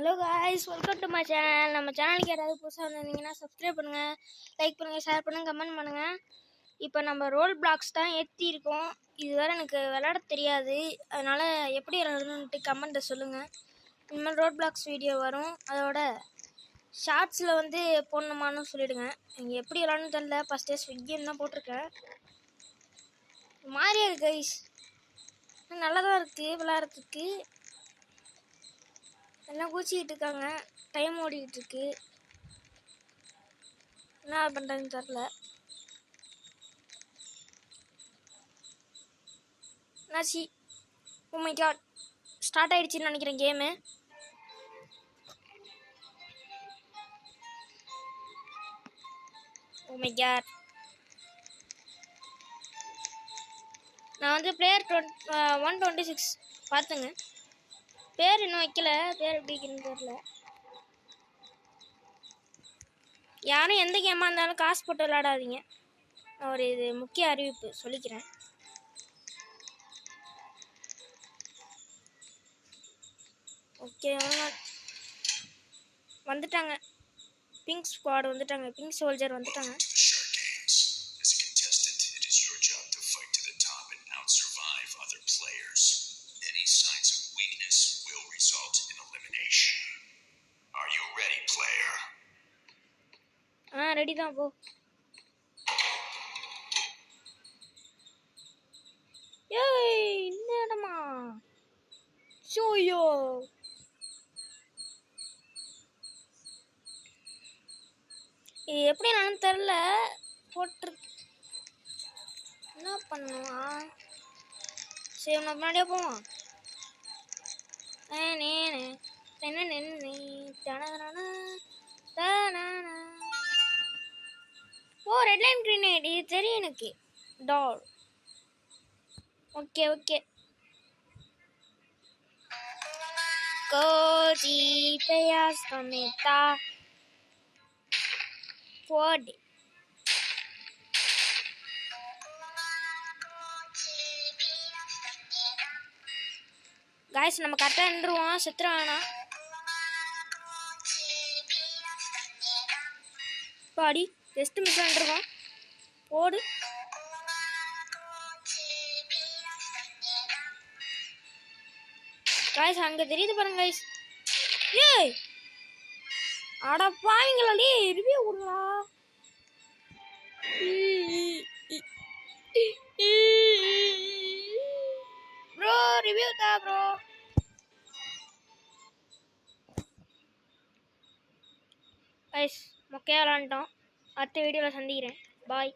Hello guys, welcome to my channel. நம்ம சேனலுக்கு யாராவது புதுசாக வந்திருந்தீங்கன்னா சப்ஸ்கிரைப் பண்ணுங்கள், லைக் பண்ணுங்கள், ஷேர் பண்ணுங்கள், கமெண்ட் பண்ணுங்கள். இப்போ நம்ம ரோல் பிளாக்ஸ் தான் ஏற்றிருக்கோம். இது வேறு எனக்கு விளையாட தெரியாது, அதனால் எப்படி விளையாடணுன்ட்டு கமெண்ட்டை சொல்லுங்கள். இனிமேல் ரோல் பிளாக்ஸ் வீடியோ வரும். அதோட ஷார்ட்ஸில் வந்து போடணுமான்னு சொல்லிவிடுங்க. இங்கே எப்படி விளையாடணும்னு தெரியல. ஃபஸ்ட்டே ஸ்விக்கின்னு தான் போட்டிருக்கேன். மாறியா இருக்கு கைஸ், நல்லா தான் இருக்குது விளையாடுறதுக்கு. எல்லாம் கூச்சிக்கிட்டு இருக்காங்க, டைம் ஓடிக்கிட்டு இருக்கு. என்ன பண்ணுறதுன்னு தெரில. என்னாச்சு? ஓ மை காட், ஸ்டார்ட் ஆகிடுச்சின்னு நினைக்கிறேன் கேமு. ஓ மை காட், நான் வந்து பிளேயர் 126 பார்த்துங்க. பேர் இன்னும் வைக்கல, பேர் எப்படி இருக்குன்னு தெரியல. யாரும் எந்த கேமாக இருந்தாலும் காசு போட்டு விளையாடாதீங்க. ஒரு இது முக்கிய அறிவிப்பு சொல்லிக்கிறேன். ஓகே, வந்துட்டாங்க. பிங்க் ஸ்குவாட் வந்துட்டாங்க, பிங்க் சோல்ஜர் வந்துட்டாங்க. ரெடி தான், போ. ஏய், இந்த இடமா? ஷோயோ, இது எப்படி நான் தெரில. போட்டு என்ன பண்ணுவா? சரி, உனக்கு முன்னாடியே போவான். ஓ, ரெட் லைன் கிரீனேட், இது தெரியும் எனக்கு. டால். Okay okay. கோஜி பேயாஸ் கமேதா போடு. காய்ஸ், நம்ம கரெக்டாக நின்றுவோம், செத்துற வேணாம். பாடி ஜஸ்ட் மிஸ் பண்ணிருக்கோம். போடு. காய்ஸ், அங்கே தெரியுது பாருங்க காய்ஸ். ஏய், அட பாவீங்களா, ரிவ்யூ கொடுங்களா. ப்ரோ, ரிவ்யூ தான் ப்ரோ. கைஸ், மொக்கையாக விளாண்டோம். அடுத்த வீடியோவில் சந்திக்கிறேன். பாய்.